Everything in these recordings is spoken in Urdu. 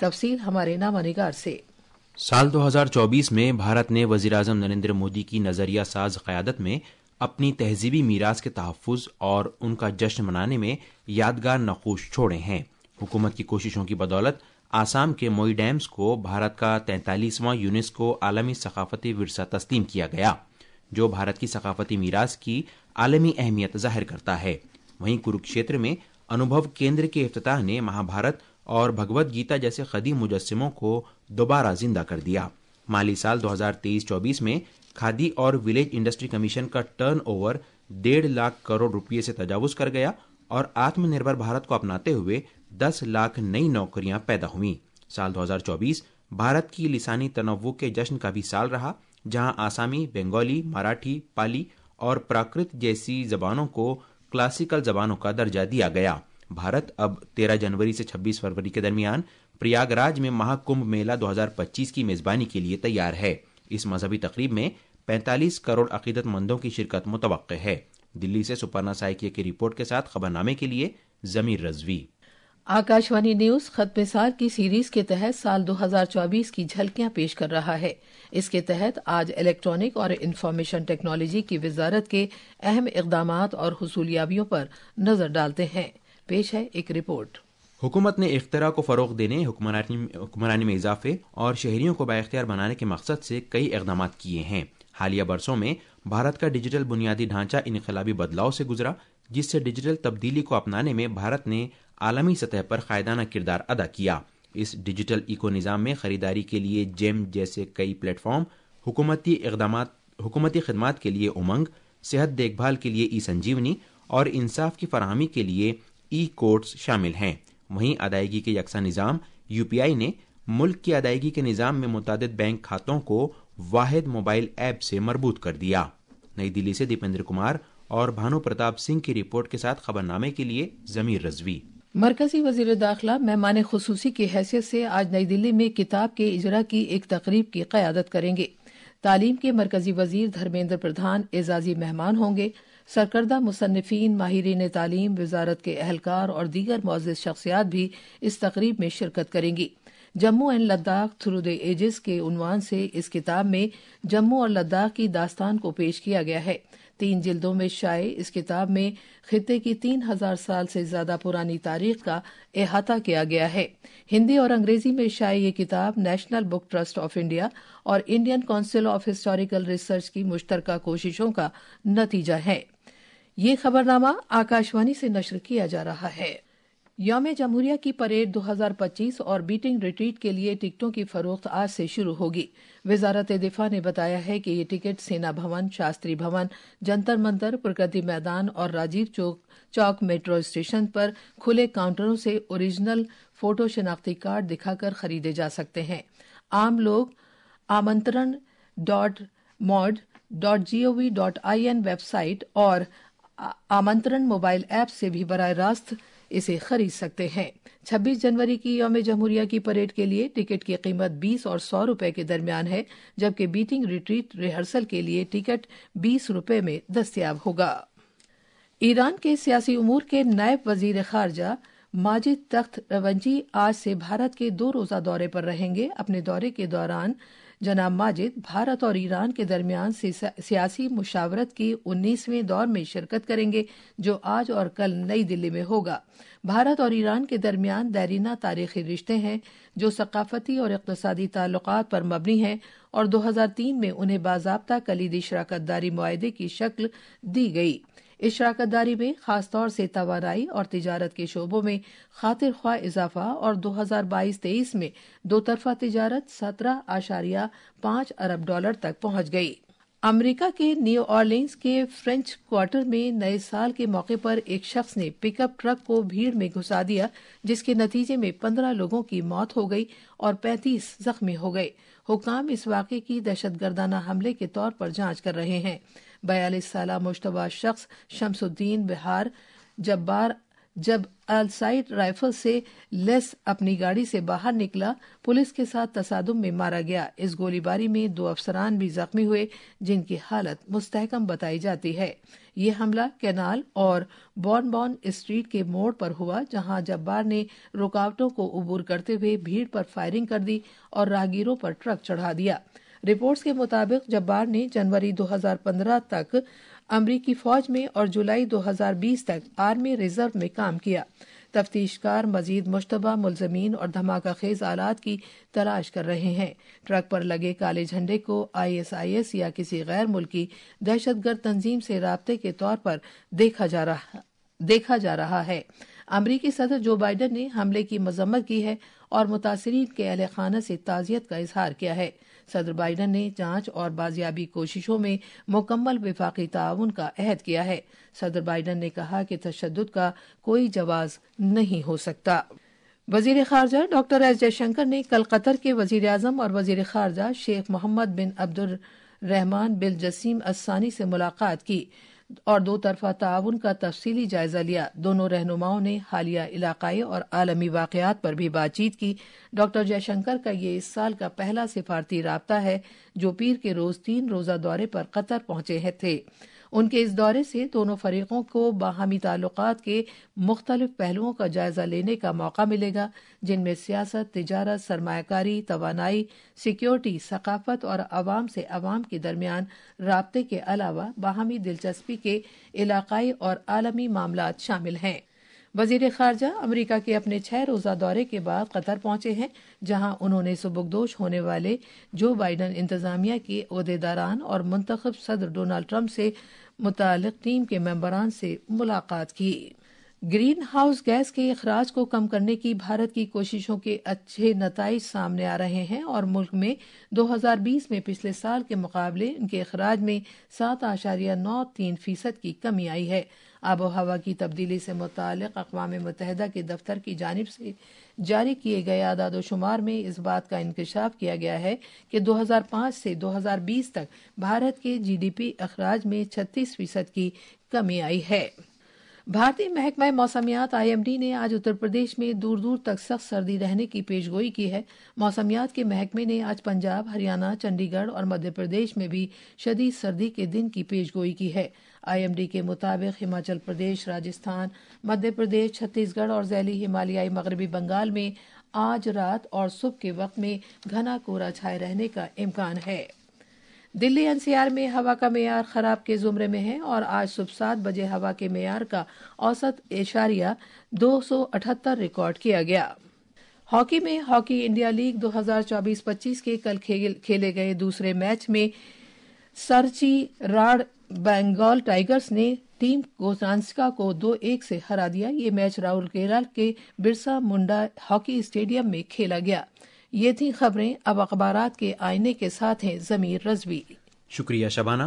تفصیل ہمارے نامہ نگار سے۔ سال 2024 میں بھارت نے وزیراعظم نریندر مودی کی نظریہ ساز قیادت میں اپنی تہذیبی میراث کے تحفظ اور ان کا جشن منانے میں یادگار نقوش چھوڑے ہیں۔ حکومت کی کوششوں کی بدولت آسام کے موئی ڈیمز کو بھارت کا 43واں یونیسکو عالمی ثقافتی ورثہ تسلیم کیا گیا، جو بھارت کی ثقافتی میراث کی عالمی اہمیت ظاہر کرتا ہے۔ وہیں کروکشیتر میں انوبھو کیندر کے افتتاح نے مہابھارت اور بھگوت گیتا جیسے قدیم مجسموں کو دوبارہ زندہ کر دیا۔ مالی سال 2023-24 میں کھادی اور ولیج انڈسٹری کمیشن کا ٹرن اوور 1.5 لاکھ کروڑ روپے سے تجاوز کر گیا اور آتم نربھر بھارت کو اپناتے ہوئے 10 لاکھ نئی نوکریاں پیدا ہوئیں۔ سال 2024 بھارت کی لسانی تنوع کے جشن کا بھی سال رہا، جہاں آسامی، بنگالی، مراٹھی، پالی اور پراکرت جیسی زبانوں کو کلاسیکل زبانوں کا درجہ دیا گیا۔ بھارت اب 13 جنوری سے 26 فروری کے درمیان پریاگ راج میں مہا کمبھ میلہ 2025 کی میزبانی کے لیے تیار ہے۔ اس مذہبی تقریب میں 45 کروڑ عقیدت مندوں کی شرکت متوقع ہے۔ دلی سے سپرنا سائکیہ کی رپورٹ کے ساتھ خبرنامے کے لیے ضمیر رضوی۔ آکاشوانی نیوز ختم سال کی سیریز کے تحت سال 2024 کی جھلکیاں پیش کر رہا ہے۔ اس کے تحت آج الیکٹرانک اور انفارمیشن ٹیکنالوجی کی وزارت کے اہم اقدامات اور حصولیابیوں پر نظر ڈالتے ہیں۔ پیش ہے ایک رپورٹ۔ حکومت نے اختراع کو فروغ دینے، حکمرانی میں اضافے اور شہریوں کو بااختیار بنانے کے مقصد سے کئی اقدامات کیے ہیں۔ حالیہ برسوں میں بھارت کا ڈیجیٹل بنیادی ڈھانچہ انقلابی بدلاؤ سے گزرا، جس سے ڈیجیٹل تبدیلی کو اپنانے میں بھارت نے عالمی سطح پر قائدانہ کردار ادا کیا۔ اس ڈیجیٹل ایکو نظام میں خریداری کے لیے جیم جیسے کئی پلیٹ فارم، حکومتی خدمات کے لیے امنگ، صحت دیکھ بھال کے لیے ای سنجیونی اور انصاف کی فراہمی کے لیے ای کورٹس شامل ہیں۔ وہیں ادائیگی کے یکساں نظام یو پی آئی نے ملک کی ادائیگی کے نظام میں متعدد بینک کھاتوں کو واحد موبائل ایپ سے مربوط کر دیا۔ نئی دلی سے دیپندر کمار اور بھانو پرتاپ سنگھ کی رپورٹ کے ساتھ خبرنامے کے لیے ضمیر رضوی۔ مرکزی وزیر داخلہ مہمان خصوصی کی حیثیت سے آج نئی دلی میں کتاب کے اجرا کی ایک تقریب کی قیادت کریں گے۔ تعلیم کے مرکزی وزیر دھرمیندر پردھان اعزازی مہمان ہوں گے۔ سرکردہ مصنفین، ماہرین تعلیم، وزارت کے اہلکار اور دیگر معزز شخصیات بھی اس تقریب میں شرکت کریں گی۔ Jammu and Ladakh through the ages کے عنوان سے اس کتاب میں جموں اور لداخ کی داستان کو پیش کیا گیا ہے۔ 3 جلدوں میں شائع اس کتاب میں خطے کی 3000 سال سے زیادہ پرانی تاریخ کا احاطہ کیا گیا ہے۔ ہندی اور انگریزی میں شائع یہ کتاب National Book Trust of India اور Indian Council of Historical Research کی مشترکہ کوششوں کا نتیجہ ہے۔ یہ خبرنامہ آکاشوانی سے نشر کیا جا رہا ہے۔ یوم جمہوریہ کی پریڈ 2025 اور بیٹنگ ریٹریٹ کے لیے ٹکٹوں کی فروخت آج سے شروع ہوگی۔ وزارت دفاع نے بتایا ہے کہ یہ ٹکٹ سینا بھون، شاستری بھون، جنتر منتر، پرگتی میدان اور راجیو چوک میٹرو اسٹیشن پر کھلے کاؤنٹروں سے اوریجنل فوٹو شناختی کارڈ دکھا کر خریدے جا سکتے ہیں۔ عام لوگ amantran.mod.gov.in ویب سائٹ اور آمنترن موبائل ایپ سے بھی براہ راست اسے خرید سکتے ہیں۔ 26 جنوری کی یوم جمہوریہ کی پریڈ کے لیے ٹکٹ کی قیمت 20 اور 100 روپے کے درمیان ہے، جبکہ بیٹنگ ریٹریٹ ریہرسل کے لیے ٹکٹ 20 روپے میں دستیاب ہوگا۔ ایران کے سیاسی امور کے نائب وزیر خارجہ ماجد تخت رونجی آج سے بھارت کے 2 روزہ دورے پر رہیں گے۔ اپنے دورے کے دوران جناب ماجد بھارت اور ایران کے درمیان سیاسی مشاورت کی 19ویں دور میں شرکت کریں گے، جو آج اور کل نئی دلی میں ہوگا۔ بھارت اور ایران کے درمیان دیرینہ تاریخی رشتے ہیں جو ثقافتی اور اقتصادی تعلقات پر مبنی ہیں، اور 2003 میں انہیں باضابطہ کلیدی شراکت داری معاہدے کی شکل دی گئی۔ اس شراکت داری میں خاص طور سے توانائی اور تجارت کے شعبوں میں خاطر خواہ اضافہ، اور 2022-23 میں دو طرفہ تجارت 17.5 ارب ڈالر تک پہنچ گئی۔ امریکہ کے نیو اورلینز کے فرینچ کوارٹر میں نئے سال کے موقع پر ایک شخص نے پک اپ ٹرک کو بھیڑ میں گھسا دیا، جس کے نتیجے میں 15 لوگوں کی موت ہو گئی اور 35 زخمی ہو گئے۔ حکام اس واقعے کی دہشت گردانہ حملے کے طور پر جانچ کر رہے ہیں۔ 42 سالہ مشتبہ شخص شمس الدین بہار جبار جب السائڈ رائفل سے لیس اپنی گاڑی سے باہر نکلا، پولیس کے ساتھ تصادم میں مارا گیا۔ اس گولی باری میں 2 افسران بھی زخمی ہوئے جن کی حالت مستحکم بتائی جاتی ہے۔ یہ حملہ کینال اور بون اسٹریٹ کے موڑ پر ہوا، جہاں جبار نے رکاوٹوں کو عبور کرتے ہوئے بھیڑ پر فائرنگ کر دی اور راہگیروں پر ٹرک چڑھا دیا۔ رپورٹس کے مطابق جبار نے جنوری 2015 تک امریکی فوج میں اور جولائی 2020 تک آرمی ریزرو میں کام کیا۔ تفتیش کار مزید مشتبہ ملزمین اور دھماکہ خیز آلات کی تلاش کر رہے ہیں۔ ٹرک پر لگے کالے جھنڈے کو ISIS یا کسی غیر ملکی دہشت گرد تنظیم سے رابطے کے طور پر دیکھا جا رہا ہے۔ امریکی صدر جو بائیڈن نے حملے کی مذمت کی ہے اور متاثرین کے اہل خانہ سے تعزیت کا اظہار کیا ہے۔ صدر بائیڈن نے جانچ اور بازیابی کوششوں میں مکمل وفاقی تعاون کا عہد کیا ہے۔ صدر بائیڈن نے کہا کہ تشدد کا کوئی جواز نہیں ہو سکتا۔ وزیر خارجہ ڈاکٹر ایس جے شنکر نے کل قطر کے وزیر اعظم اور وزیر خارجہ شیخ محمد بن عبد الرحمن بن جسیم الثانی سے ملاقات کی اور 2 طرفہ تعاون کا تفصیلی جائزہ لیا۔ دونوں رہنماؤں نے حالیہ علاقائی اور عالمی واقعات پر بھی بات چیت کی۔ ڈاکٹر جے شنکر کا یہ اس سال کا پہلا سفارتی رابطہ ہے جو پیر کے روز 3 روزہ دورے پر قطر پہنچے تھے۔ ان کے اس دورے سے دونوں فریقوں کو باہمی تعلقات کے مختلف پہلوؤں کا جائزہ لینے کا موقع ملے گا، جن میں سیاست، تجارت، سرمایہ کاری، توانائی، سیکیورٹی، ثقافت اور عوام سے عوام کے درمیان رابطے کے علاوہ باہمی دلچسپی کے علاقائی اور عالمی معاملات شامل ہیں۔ وزیر خارجہ امریکہ کے اپنے 6 روزہ دورے کے بعد قطر پہنچے ہیں، جہاں انہوں نے سبکدوش ہونے والے جو بائیڈن انتظامیہ کے عہدیداران اور منتخب صدر ڈونلڈ ٹرمپ سے متعلق ٹیم کے ممبران سے ملاقات کی۔ گرین ہاؤس گیس کے اخراج کو کم کرنے کی بھارت کی کوششوں کے اچھے نتائج سامنے آ رہے ہیں اور ملک میں 2020 میں پچھلے سال کے مقابلے ان کے اخراج میں 7.93% کی کمی آئی ہے۔ آب و ہوا کی تبدیلی سے متعلق اقوام متحدہ کے دفتر کی جانب سے جاری کیے گئے اعداد و شمار میں اس بات کا انکشاف کیا گیا ہے کہ 2005 سے 2020 تک بھارت کے GDP اخراج میں 36% کی کمی آئی ہے۔ بھارتی محکمہ موسمیات IMD نے آج اتر پردیش میں دور دور تک سخت سردی رہنے کی پیشگوئی کی ہے۔ موسمیات کے محکمے نے آج پنجاب، ہریانہ، چنڈی گڑھ اور مدھیہ پردیش میں بھی شدید سردی کے دن کی پیشگوئی کی ہے۔ IMD کے مطابق ہماچل پردیش، راجستھان، مدھیہ پردیش، چھتیس گڑھ اور ذیلی ہمالیائی مغربی بنگال میں آج رات اور صبح کے وقت میں گھنا کہرا چھائے رہنے کا امکان ہے۔ دلی NCR میں ہوا کا معیار خراب کے زمرے میں ہے اور آج صبح 7 بجے ہوا کے معیار کا اوسط اشاریہ 278 ریکارڈ کیا گیا۔ ہاکی میں ہاکی انڈیا لیگ 2024-25 کے کل کھیلے گئے دوسرے میچ میں سرچی راڑ بنگال ٹائگرز نے ٹیم گوسانسکا کو 2-1 سے ہرا دیا۔ یہ میچ راورکیلا کے برسا منڈا ہاکی اسٹیڈیم میں کھیلا گیا۔ یہ تھی خبریں۔ اب اخبارات کے آئینے کے ساتھ ہیں ضمیر رضوی۔ شکریہ شبانہ۔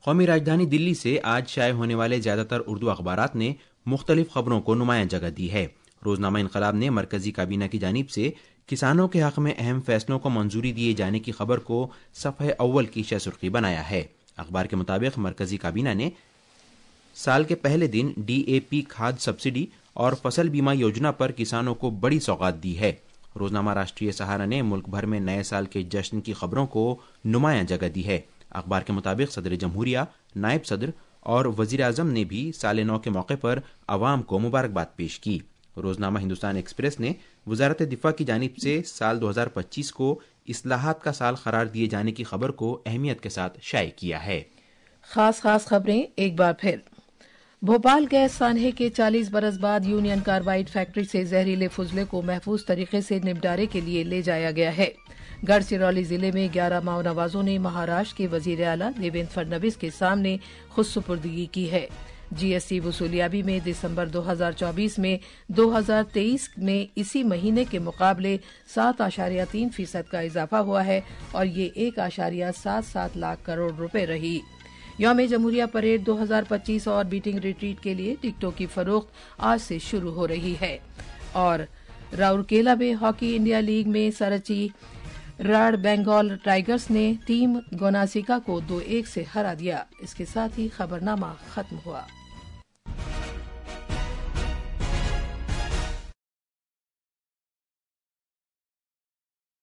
قومی راجدھانی دلی سے آج شائع ہونے والے زیادہ تر اردو اخبارات نے مختلف خبروں کو نمایاں جگہ دی ہے۔ روزنامہ انقلاب نے مرکزی کابینہ کی جانب سے کسانوں کے حق میں اہم فیصلوں کو منظوری دیے جانے کی خبر کو صفحہ اول کی شہ سرخی بنایا ہے۔ اخبار کے مطابق مرکزی کابینہ نے سال کے پہلے دن DAP کھاد سبسڈی اور فصل بیمہ یوجنا پر کسانوں کو بڑی سوغات دی ہے۔ روزنامہ راشٹریہ سہارا نے ملک بھر میں نئے سال کے جشن کی خبروں کو نمایاں جگہ دی ہے۔ اخبار کے مطابق صدر جمہوریہ، نائب صدر اور وزیر اعظم نے بھی سال نو کے موقع پر عوام کو مبارکباد پیش کی۔ روزنامہ ہندوستان ایکسپریس نے وزارت دفاع کی جانب سے سال 2025 کو اصلاحات کا سال قرار دیے جانے کی خبر کو اہمیت کے ساتھ شائع کیا ہے۔ خاص خبریں ایک بار پھر۔ بھوپال گیس سانحے کے 40 برس بعد یونین کاربائڈ فیکٹری سے زہریلے فضلے کو محفوظ طریقے سے نمٹارے کے لیے لے جایا گیا ہے۔ گڑچرولی ضلع میں 11 ماؤ نوازوں نے مہاراشٹر کے وزیر اعلیٰ دیویندر فڈنویس کے سامنے خود سپردگی کی ہے۔ GST وصولیابی میں دسمبر 2024 میں 2023 میں اسی مہینے کے مقابلے 7.3% کا اضافہ ہوا ہے اور یہ 1.77 لاکھ کروڑ روپے رہی۔ یوم جمہوریہ پریڈ 2025 اور بیٹنگ ریٹریٹ کے لیے ٹکٹوں کی فروخت آج سے شروع ہو رہی ہے۔ اور راورکیلا میں ہاکی انڈیا لیگ میں سرچی راڑ بنگال ٹائگرز نے ٹیم گوناسیکا کو 2-1 سے ہرا دیا۔ اس کے ساتھ ہی خبرنامہ ختم ہوا۔